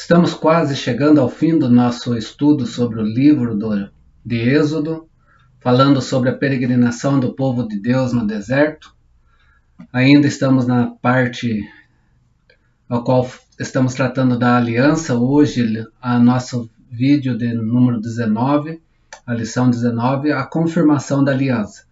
Estamos quase chegando ao fim do nosso estudo sobre o livro de Êxodo, falando sobre a peregrinação do povo de Deus no deserto. Ainda estamos na parte a qual estamos tratando da aliança. Hoje, a nosso vídeo de número 19, a lição 19, a confirmação da aliança.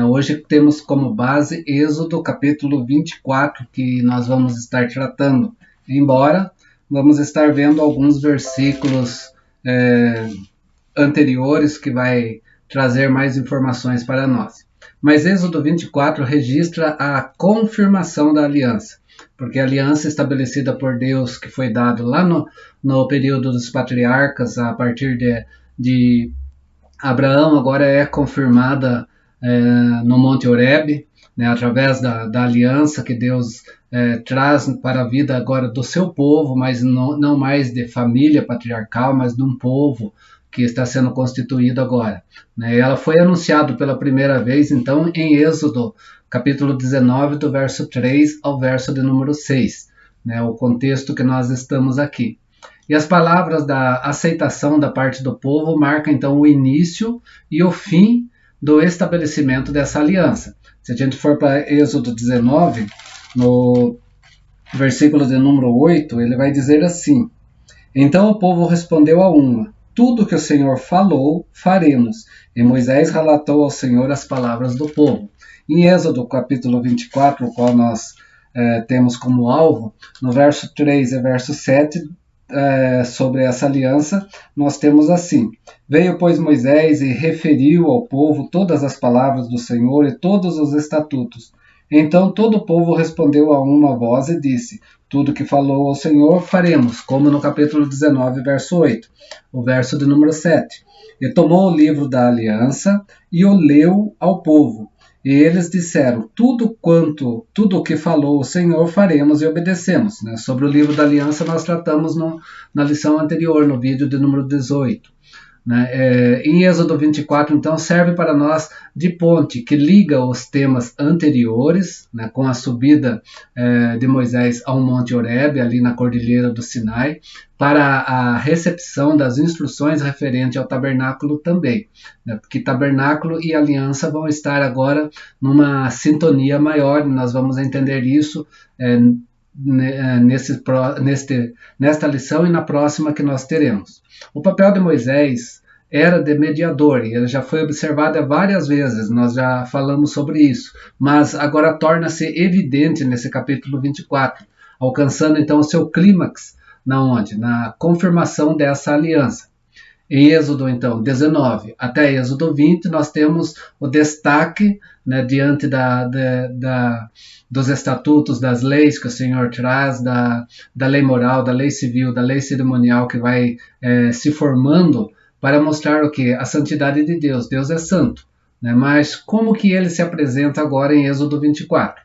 Hoje temos como base Êxodo capítulo 24, que nós vamos estar tratando, embora vamos estar vendo alguns versículos anteriores que vai trazer mais informações para nós. Mas Êxodo 24 registra a confirmação da aliança, porque a aliança estabelecida por Deus, que foi dado lá no período dos patriarcas, a partir de Abraão, agora é confirmada no Monte Horebe, através da aliança que Deus traz para a vida agora do seu povo, mas não mais de família patriarcal, mas de um povo que está sendo constituído agora. Ela foi anunciada pela primeira vez, então, em Êxodo, capítulo 19, do verso 3 ao verso de número 6, o contexto que nós estamos aqui. E as palavras da aceitação da parte do povo marcam, então, o início e o fim do estabelecimento dessa aliança. Se a gente for para Êxodo 19, no versículo de número 8, ele vai dizer assim: Então o povo respondeu a uma: Tudo que o Senhor falou, faremos. E Moisés relatou ao Senhor as palavras do povo. Em Êxodo capítulo 24, o qual nós temos como alvo, no verso 3 e verso 7, sobre essa aliança, nós temos assim: Veio, pois, Moisés e referiu ao povo todas as palavras do Senhor e todos os estatutos. Então todo o povo respondeu a uma voz e disse: Tudo que falou ao Senhor faremos, como no capítulo 19, verso 8, o verso de número 7. E tomou o livro da aliança e o leu ao povo. E eles disseram: Tudo o que falou o Senhor faremos e obedecemos. Sobre o livro da aliança nós tratamos na lição anterior, no vídeo de número 18. Em Êxodo 24, então, serve para nós de ponte que liga os temas anteriores, com a subida de Moisés ao Monte Horebe, ali na Cordilheira do Sinai, para a recepção das instruções referentes ao tabernáculo também, porque tabernáculo e aliança vão estar agora numa sintonia maior, e nós vamos entender isso nesta lição e na próxima que nós teremos. O papel de Moisés era de mediador, e ele já foi observado várias vezes, nós já falamos sobre isso, mas agora torna-se evidente nesse capítulo 24, alcançando então o seu clímax, na confirmação dessa aliança. Em Êxodo, então, 19 até Êxodo 20, nós temos o destaque diante dos estatutos, das leis que o Senhor traz, da lei moral, da lei civil, da lei cerimonial que vai se formando para mostrar o que? A santidade de Deus. Deus é santo, mas como que ele se apresenta agora em Êxodo 24?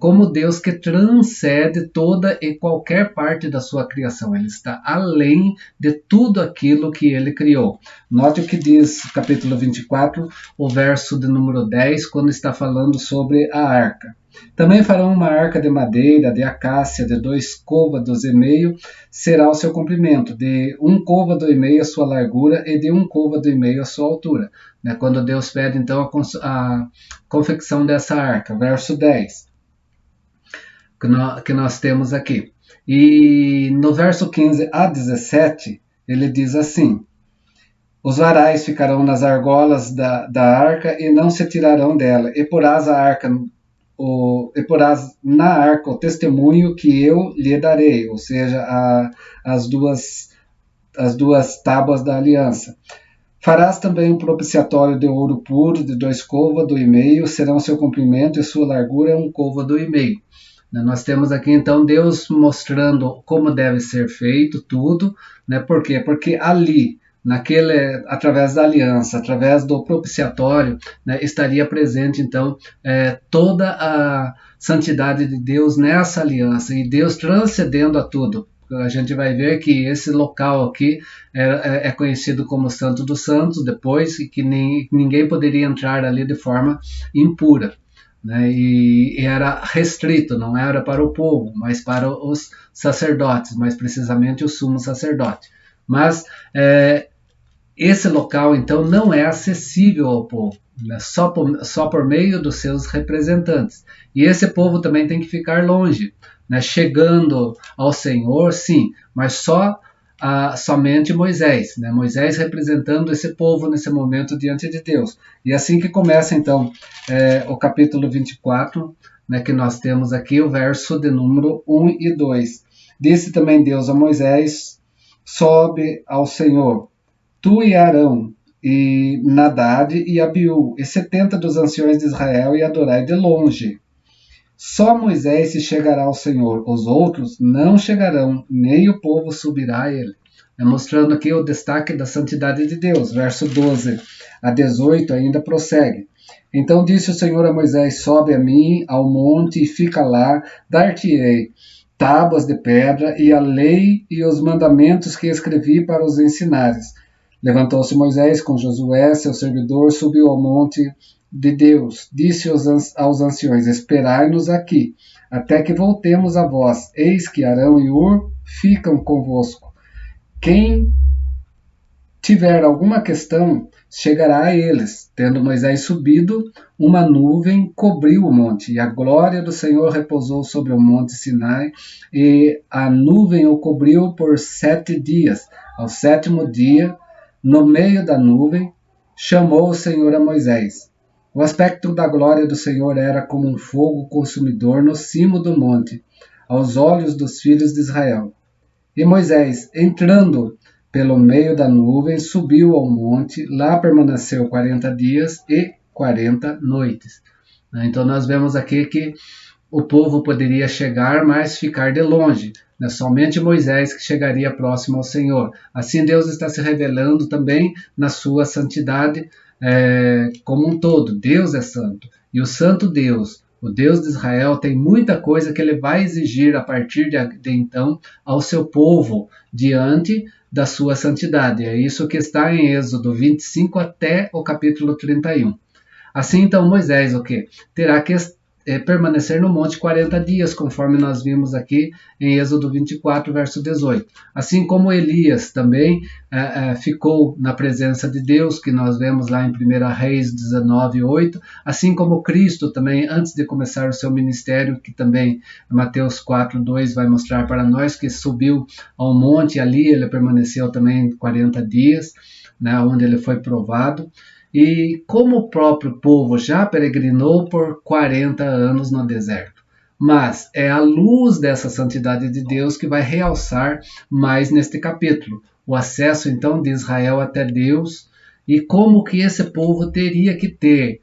Como Deus que transcende toda e qualquer parte da sua criação. Ele está além de tudo aquilo que ele criou. Note o que diz o capítulo 24, o verso de número 10, quando está falando sobre a arca. Também farão uma arca de madeira, de acácia, de 2 côvados e meio, será o seu comprimento, de 1 côvado e meio a sua largura e de 1 côvado e meio a sua altura. Quando Deus pede, então, a confecção dessa arca. Verso 10. Que nós temos aqui. E no verso 15 a 17, ele diz assim: Os varais ficarão nas argolas da arca e não se tirarão dela, e porás na arca o testemunho que eu lhe darei, ou seja, as duas tábuas da aliança. Farás também um propiciatório de ouro puro, de 2 côvados e meio, serão seu comprimento e sua largura 1 côvado e meio. Nós temos aqui, então, Deus mostrando como deve ser feito tudo. Por quê? Porque ali, através da aliança, através do propiciatório, estaria presente, então, toda a santidade de Deus nessa aliança, e Deus transcendendo a tudo. A gente vai ver que esse local aqui é conhecido como Santo dos Santos depois, e que ninguém poderia entrar ali de forma impura. né? E era restrito, não era para o povo, mas para os sacerdotes, mais precisamente o sumo sacerdote. Mas esse local, então, não é acessível ao povo, né? Só por meio dos seus representantes. E esse povo também tem que ficar longe, né? Chegando ao Senhor, sim, mas somente Moisés, né? Moisés representando esse povo nesse momento diante de Deus. E assim que começa, então, o capítulo 24, né, que nós temos aqui, o verso de número 1 e 2. Disse também Deus a Moisés: sobe ao Senhor, tu e Arão, e Nadab e Abiú, e 70 dos anciões de Israel, e adorai de longe. Só Moisés se chegará ao Senhor, os outros não chegarão, nem o povo subirá a ele. Mostrando aqui o destaque da santidade de Deus. Verso 12 a 18 ainda prossegue. Então disse o Senhor a Moisés: sobe a mim ao monte e fica lá, dar-te-ei tábuas de pedra e a lei e os mandamentos que escrevi para os ensinares. Levantou-se Moisés com Josué, seu servidor, subiu ao monte de Deus. Disse aos anciões: esperai-nos aqui, até que voltemos a vós. Eis que Arão e Hur ficam convosco. Quem tiver alguma questão, chegará a eles. Tendo Moisés subido, uma nuvem cobriu o monte, e a glória do Senhor repousou sobre o monte Sinai, e a nuvem o cobriu por 7 dias. Ao 7º dia, no meio da nuvem, chamou o Senhor a Moisés. O aspecto da glória do Senhor era como um fogo consumidor no cimo do monte, aos olhos dos filhos de Israel. E Moisés, entrando pelo meio da nuvem, subiu ao monte, lá permaneceu 40 dias e 40 noites. Então nós vemos aqui que o povo poderia chegar, mas ficar de longe. Somente Moisés que chegaria próximo ao Senhor. Assim Deus está se revelando também na sua santidade como um todo. Deus é santo. E o santo Deus, o Deus de Israel, tem muita coisa que ele vai exigir a partir de então ao seu povo diante da sua santidade. É isso que está em Êxodo 25 até o capítulo 31. Assim então Moisés terá que permanecer no monte 40 dias, conforme nós vimos aqui em Êxodo 24, verso 18. Assim como Elias também ficou na presença de Deus, que nós vemos lá em 1 Reis 19, 8, assim como Cristo também, antes de começar o seu ministério, que também Mateus 4, 2 vai mostrar para nós, que subiu ao monte, ali ele permaneceu também 40 dias, né, onde ele foi provado. E como o próprio povo já peregrinou por 40 anos no deserto. Mas é a luz dessa santidade de Deus que vai realçar mais neste capítulo. O acesso, então, de Israel até Deus e como que esse povo teria que ter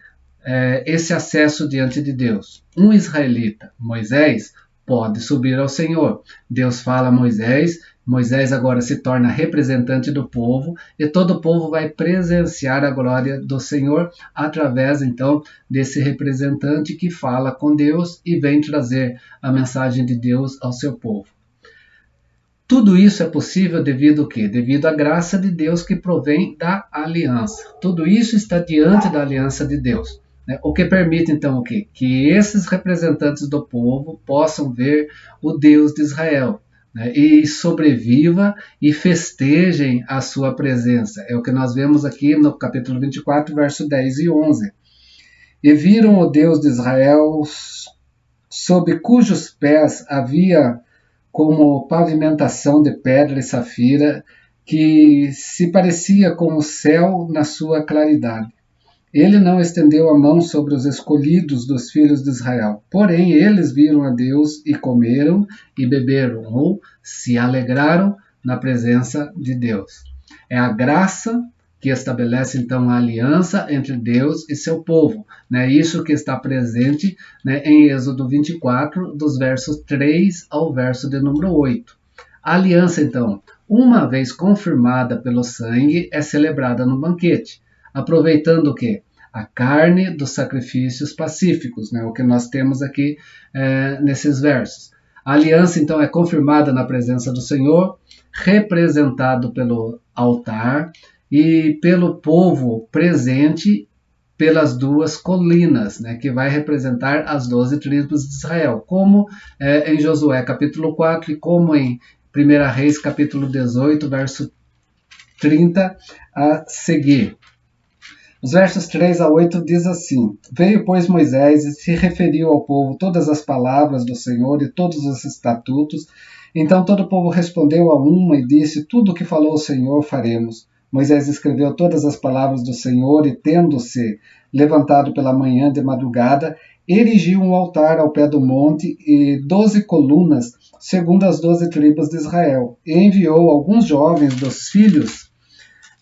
esse acesso diante de Deus. Um israelita, Moisés, pode subir ao Senhor. Deus fala a Moisés, Moisés agora se torna representante do povo e todo o povo vai presenciar a glória do Senhor através, então, desse representante que fala com Deus e vem trazer a mensagem de Deus ao seu povo. Tudo isso é possível devido ao quê? Devido à graça de Deus que provém da aliança. Tudo isso está diante da aliança de Deus. O que permite, então, o quê? Que esses representantes do povo possam ver o Deus de Israel, e sobreviva e festejem a sua presença. É o que nós vemos aqui no capítulo 24, verso 10 e 11. E viram o Deus de Israel, sob cujos pés havia como pavimentação de pedra e safira, que se parecia com o céu na sua claridade. Ele não estendeu a mão sobre os escolhidos dos filhos de Israel. Porém, eles viram a Deus e comeram e beberam, ou se alegraram na presença de Deus. É a graça que estabelece, então, a aliança entre Deus e seu povo. Isso que está presente em Êxodo 24, dos versos 3 ao verso de número 8. A aliança, então, uma vez confirmada pelo sangue, é celebrada no banquete. Aproveitando o quê? A carne dos sacrifícios pacíficos, o que nós temos aqui nesses versos. A aliança, então, é confirmada na presença do Senhor, representado pelo altar e pelo povo presente pelas duas colinas, né, que vai representar as 12 tribos de Israel, como em Josué capítulo 4 e como em 1 Reis capítulo 18, verso 30 a seguir. Os versos 3 a 8 diz assim: Veio, pois, Moisés e se referiu ao povo todas as palavras do Senhor e todos os estatutos. Então todo o povo respondeu a uma e disse: Tudo o que falou o Senhor faremos. Moisés escreveu todas as palavras do Senhor e, tendo-se levantado pela manhã de madrugada, erigiu um altar ao pé do monte e 12 colunas, segundo as 12 tribos de Israel, e enviou alguns jovens dos filhos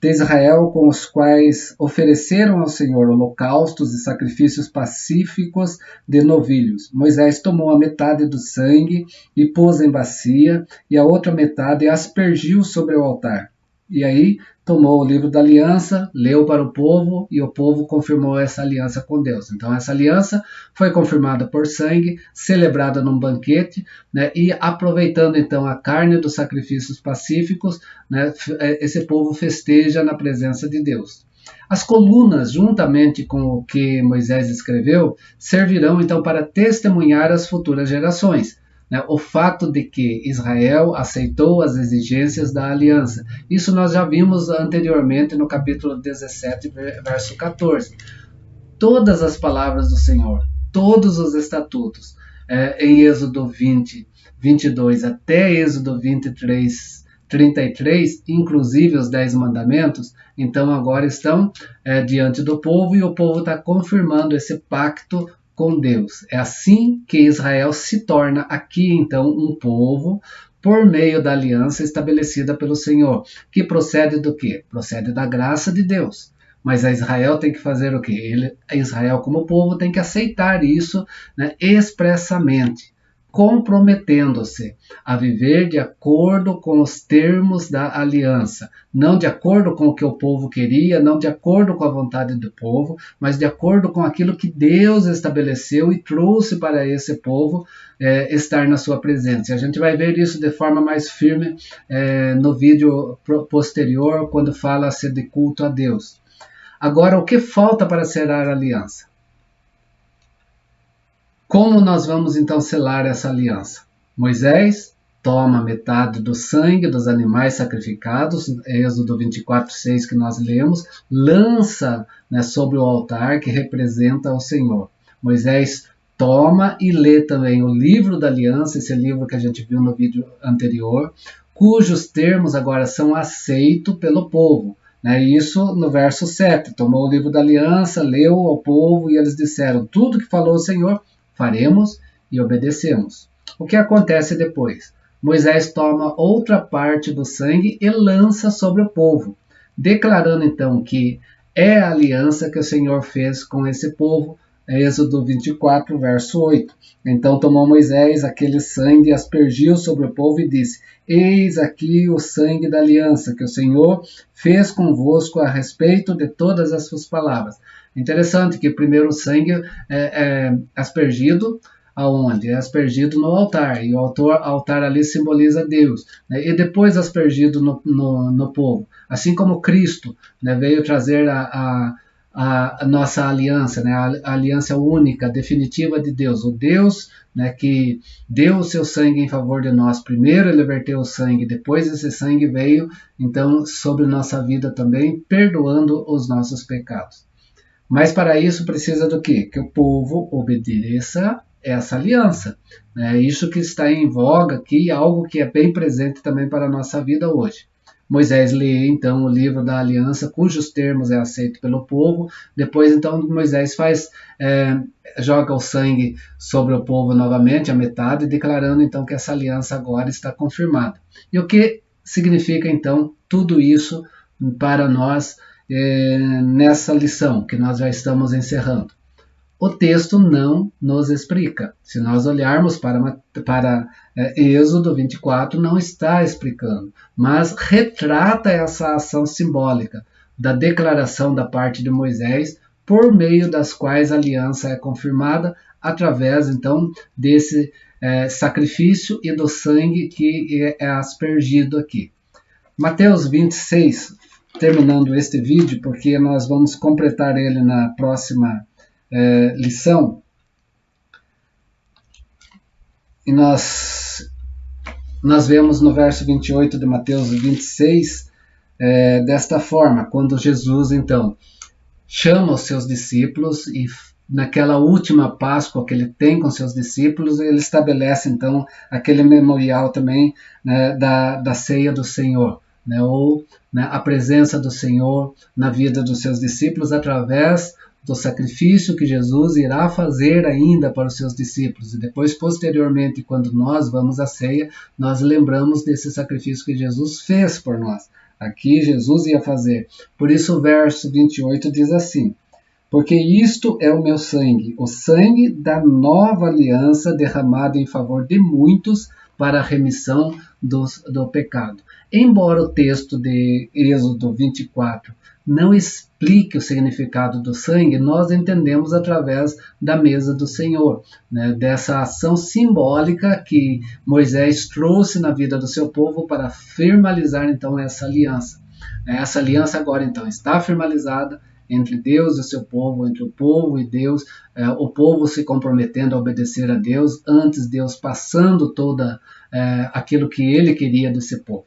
de Israel, com os quais ofereceram ao Senhor holocaustos e sacrifícios pacíficos de novilhos. Moisés tomou a metade do sangue e pôs em bacia, e a outra metade aspergiu sobre o altar. E aí tomou o livro da aliança, leu para o povo, e o povo confirmou essa aliança com Deus. Então essa aliança foi confirmada por sangue, celebrada num banquete, né, e aproveitando então a carne dos sacrifícios pacíficos, né, esse povo festeja na presença de Deus. As colunas, juntamente com o que Moisés escreveu, servirão então para testemunhar as futuras gerações, né, o fato de que Israel aceitou as exigências da aliança. Isso nós já vimos anteriormente no capítulo 17, verso 14. Todas as palavras do Senhor, todos os estatutos, em Êxodo 20, 22 até Êxodo 23, 33, inclusive os 10 mandamentos, então agora estão diante do povo, e o povo está confirmando esse pacto com Deus. É assim que Israel se torna aqui então um povo por meio da aliança estabelecida pelo Senhor, que procede do quê? Procede da graça de Deus. Mas a Israel tem que fazer o quê? Israel, como povo, tem que aceitar isso, né, expressamente, comprometendo-se a viver de acordo com os termos da aliança, não de acordo com o que o povo queria, não de acordo com a vontade do povo, mas de acordo com aquilo que Deus estabeleceu e trouxe para esse povo estar na sua presença. A gente vai ver isso de forma mais firme no vídeo posterior, quando fala-se de culto a Deus. Agora, o que falta para selar a aliança? Como nós vamos então selar essa aliança? Moisés toma metade do sangue dos animais sacrificados, Êxodo 24:6 que nós lemos, lança, né, sobre o altar que representa o Senhor. Moisés toma e lê também o livro da aliança, esse livro que a gente viu no vídeo anterior, cujos termos agora são aceitos pelo povo. Isso no verso 7, tomou o livro da aliança, leu ao povo e eles disseram: tudo que falou o Senhor faremos e obedecemos. O que acontece depois? Moisés toma outra parte do sangue e lança sobre o povo, declarando então que é a aliança que o Senhor fez com esse povo, Êxodo 24, verso 8. Então tomou Moisés aquele sangue, aspergiu sobre o povo e disse: Eis aqui o sangue da aliança que o Senhor fez convosco a respeito de todas as suas palavras. Interessante que primeiro o sangue é aspergido aonde? É aspergido no altar, e o altar ali simboliza Deus, né? E depois aspergido no povo. Assim como Cristo, né, veio trazer a nossa aliança, né, a aliança única, definitiva de Deus, o Deus, né, que deu o seu sangue em favor de nós. Primeiro ele verteu o sangue, depois esse sangue veio então sobre nossa vida também, perdoando os nossos pecados. Mas para isso precisa do quê? Que o povo obedeça essa aliança. É isso que está em voga aqui, algo que é bem presente também para a nossa vida hoje. Moisés lê então o livro da aliança, cujos termos é aceito pelo povo. Depois então Moisés joga o sangue sobre o povo novamente, a metade, declarando então que essa aliança agora está confirmada. E o que significa então tudo isso para nós nessa lição que nós já estamos encerrando? O texto não nos explica. Se nós olharmos para Êxodo 24, não está explicando, mas retrata essa ação simbólica da declaração da parte de Moisés, por meio das quais a aliança é confirmada, através então desse sacrifício e do sangue que é aspergido aqui. Mateus 26 terminando este vídeo, porque nós vamos completar ele na próxima lição. E nós vemos no verso 28 de Mateus 26, desta forma, quando Jesus, então, chama os seus discípulos e naquela última Páscoa que ele tem com seus discípulos, ele estabelece, então, aquele memorial também, né, da ceia do Senhor, né, ou né, a presença do Senhor na vida dos seus discípulos através do sacrifício que Jesus irá fazer ainda para os seus discípulos. E depois, posteriormente, quando nós vamos à ceia, nós lembramos desse sacrifício que Jesus fez por nós. Aqui Jesus ia fazer. Por isso o verso 28 diz assim: porque isto é o meu sangue, o sangue da nova aliança derramado em favor de muitos para a remissão do pecado. Embora o texto de Êxodo 24 não explique o significado do sangue, nós entendemos através da mesa do Senhor, né, dessa ação simbólica que Moisés trouxe na vida do seu povo para firmalizar então essa aliança. Essa aliança agora então está firmalizada entre Deus e o seu povo, entre o povo e Deus, o povo se comprometendo a obedecer a Deus, antes Deus passando toda aquilo que ele queria desse povo.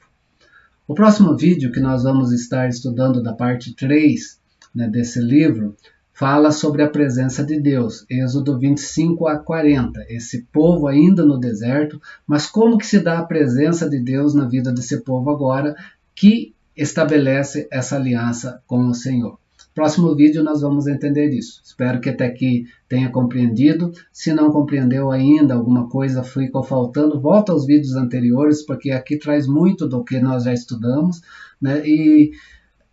O próximo vídeo que nós vamos estar estudando da parte 3, né, desse livro, fala sobre a presença de Deus, Êxodo 25 a 40, esse povo ainda no deserto, mas como que se dá a presença de Deus na vida desse povo agora, que estabelece essa aliança com o Senhor. Próximo vídeo nós vamos entender isso. Espero que até aqui tenha compreendido. Se não compreendeu ainda, alguma coisa ficou faltando, volta aos vídeos anteriores, porque aqui traz muito do que nós já estudamos, né? E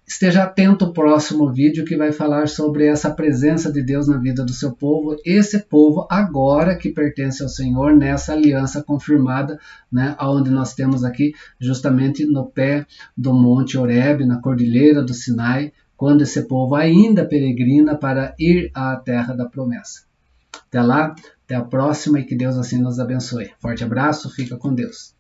esteja atento ao próximo vídeo que vai falar sobre essa presença de Deus na vida do seu povo, esse povo agora que pertence ao Senhor, nessa aliança confirmada, né, onde nós temos aqui justamente no pé do Monte Horebe, na Cordilheira do Sinai, quando esse povo ainda peregrina para ir à terra da promessa. Até lá, até a próxima e que Deus assim nos abençoe. Forte abraço, fica com Deus.